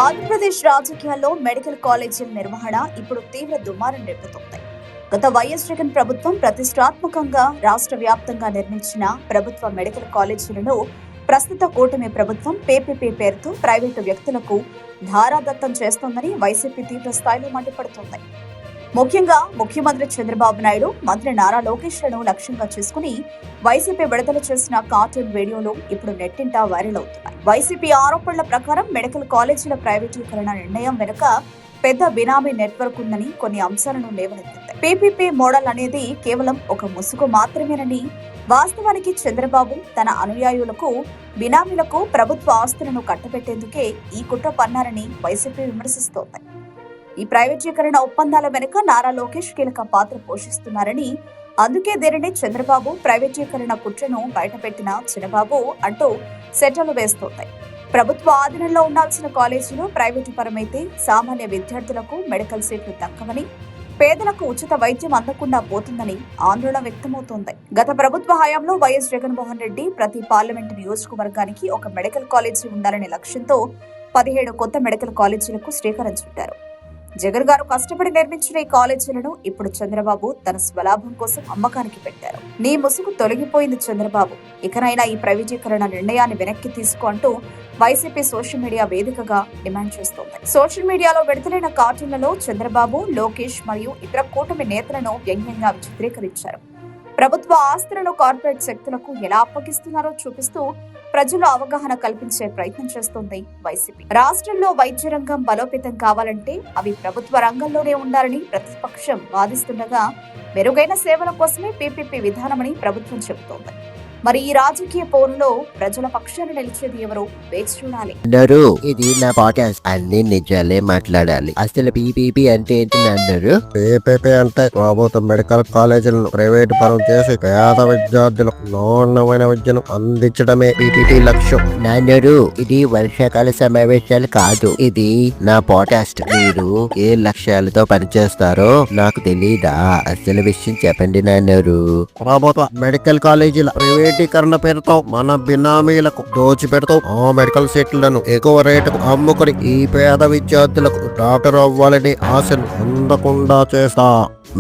ఆంధ్రప్రదేశ్ రాజకీయాల్లో మెడికల్ కాలేజీల నిర్వహణ ఇప్పుడు తీవ్ర దుమారం రేపుతోంది. గత వైఎస్ జగన్ ప్రభుత్వం ప్రతిష్టాత్మకంగా రాష్ట్ర వ్యాప్తంగా నిర్మించిన ప్రభుత్వ మెడికల్ కాలేజీలను ప్రస్తుత కూటమి ప్రభుత్వం పీపీపీ పేరుతో ప్రైవేటు వ్యక్తులకు ధారాదత్తం చేస్తోందని వైసీపీ తీవ్ర స్థాయిలో మండిపడుతోంది. ముఖ్యంగా ముఖ్యమంత్రి చంద్రబాబు నాయుడు, మంత్రి నారా లోకేష్లను లక్ష్యంగా చేసుకుని వైసీపీ విడుదల చేసిన కార్టూన్ వీడియోలు ఇప్పుడు నెట్టింట వైరల్ అవుతున్నాయి. వైసీపీ ఆరోపణల ప్రకారం మెడికల్ కాలేజీల ప్రైవేటీకరణ నిర్ణయం వెనుక పెద్ద బినామీ నెట్వర్క్ ఉందని కొన్ని అంశాలను లేవనెత్తింది. పీపీపీ మోడల్ అనేది కేవలం ఒక ముసుగు మాత్రమేనని, వాస్తవానికి చంద్రబాబు తన అనుయాయులకు, బినామీలకు ప్రభుత్వ ఆస్తులను కట్టబెట్టేందుకే ఈ కుట్ర పన్నారని వైసీపీ విమర్శిస్తోంది. ఈ ప్రైవేటీకరణ ఒప్పందాల వెనుక నారా లోకేష్ కీలక పాత్ర పోషిస్తున్నారని, అందుకే దీనిని చంద్రబాబు ప్రైవేటీకరణ కుట్రను బయటపెట్టిన చిన్నబాబు అంటూ సెటలు వేస్తోంది. ప్రభుత్వ ఆధీనంలో ఉండాల్సిన కాలేజీలు ప్రైవేటు పరమైతే సామాన్య విద్యార్థులకు మెడికల్ సీట్లు దక్కవని, పేదలకు ఉచిత వైద్యం అందకుండా పోతుందని ఆందోళన వ్యక్తమవుతోంది. గత ప్రభుత్వ హయాంలో వైఎస్ జగన్మోహన్ రెడ్డి ప్రతి పార్లమెంటు నియోజకవర్గానికి ఒక మెడికల్ కాలేజీ ఉండాలనే లక్ష్యంతో 17 కొత్త మెడికల్ కాలేజీలకు శ్రీకారం చుట్టారు. జగన్ గారు కష్టపడి నిర్మించిన ఈ కాలేజీలను ఇప్పుడు చంద్రబాబు తన స్వలాభం కోసం అమ్మకానికి పెట్టారు. నీ ముసుగు తొలగిపోయింది చంద్రబాబు, ఇకనైనా ఈ ప్రైవేటీకరణ నిర్ణయాన్ని వెనక్కి తీసుకో అంటూ వైసీపీ సోషల్ మీడియా వేదికగా డిమాండ్ చేస్తోంది. సోషల్ మీడియాలో విడుదలైన కార్టూన్లలో చంద్రబాబు, లోకేష్ మరియు ఇతర కూటమి నేతలను వ్యంగ్యంగా చిత్రీకరించారు. ప్రభుత్వ ఆస్తులను కార్పొరేట్ శక్తులకు ఎలా అప్పగిస్తున్నారో చూపిస్తూ ప్రజలు అవగాహన కల్పించే ప్రయత్నం చేస్తోంది వైసీపీ. రాష్ట్రంలో వైద్య రంగం బలోపేతం కావాలంటే అవి ప్రభుత్వ రంగంలోనే ఉండాలని ప్రతిపక్షం వాదిస్తుండగా, మెరుగైన సేవల కోసమే పీపీపీ విధానమని ప్రభుత్వం చెబుతోంది. మరి ఈ రాజకీయ పోరులో ప్రజల పక్షాన నిలిచేది ఎవరో వేచి చూడాలి. ఇది నా పాడ్కాస్ట్, అన్ని నిజాలే మాట్లాడాలి. అసలు పీపీపీ అంటే ఏంటి అన్నారు? పీపీపీ అంటే ప్రభుత్వ మెడికల్ కాలేజీలను ప్రైవేట్ పరం చేసి పేద విద్యార్థులకు నాణ్యమైన విద్యను అందించడమే పీపీపీ లక్ష్యం. నాన్నరు, ఇది వర్షాకాల సమావేశాలు కాదు, ఇది నా పాడ్కాస్ట్. మీరు ఏ లక్ష్యాలతో పనిచేస్తారో నాకు తెలీదా? అసలు విషయం చెప్పండి నాన్నరు. ప్రభుత్వ మెడికల్ కాలేజీల ప్రైవేటీకరణ పేరుతో మన బినామీలకు దోచిపెడుతూ ఆ మెడికల్ సీట్లను ఎక్కువ రేటుకు అమ్ముకుని ఈ పేద విద్యార్థులకు డాక్టర్ అవ్వాలని ఆశను అందకుండా చేస్తా.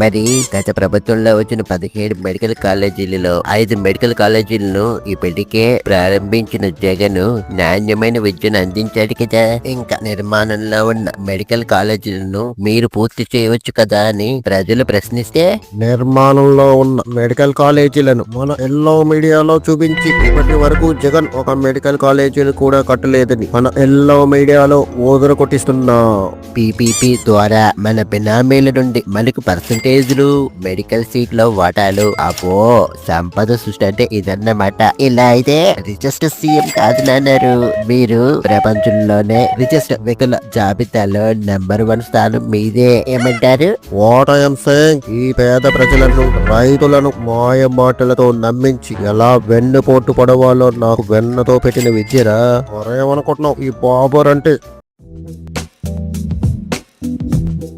మరి గత ప్రభుత్వంలో వచ్చిన 17 మెడికల్ కాలేజీలలో 5 మెడికల్ కాలేజీలను ఇప్పటికే ప్రారంభించిన జగన్ నాణ్యమైన విద్యను అందించాడు కదా. ఇంకా నిర్మాణంలో ఉన్న మెడికల్ కాలేజీలను మీరు పూర్తి చేయవచ్చు కదా అని ప్రజలు ప్రశ్నిస్తే, నిర్మాణంలో ఉన్న మెడికల్ కాలేజీలను మన ఎల్లో మీడియాలో చూపించి ఇప్పటి వరకు జగన్ ఒక మెడికల్ కాలేజీలు కూడా కట్టలేదని మన ఎల్లో మీడియాలో ఓదర కొట్టిస్తున్నా. పీపీపీ ద్వారా మన బినామీల నుండి మనకు పర్సంటేజ్లు, మెడికల్ సీట్ల వాటాలు, అపో సంపద సృష్టి అంటే ఇదన్నమాట. ఇలా అయితే రిచెస్ట్ సీఎం కాదు నాన్నారు. మీరు ప్రపంచంలోనే రిచెస్ట్ వ్యక్తుల జాబితాలో నెంబర్ 1 స్థానం మీదే. ఏమంటారు? వాట్ ఐ యామ్ సేయింగ్, ఈ పేద ప్రజలను, రైతులను మాయ మాటలతో నమ్మించి ఎలా వెన్నుపోటు పడవాలో నాకు వెన్నతో పెట్టిన విద్యరా. మరేమనుకుంటున్నావు? ఈ బాబర్ అంటే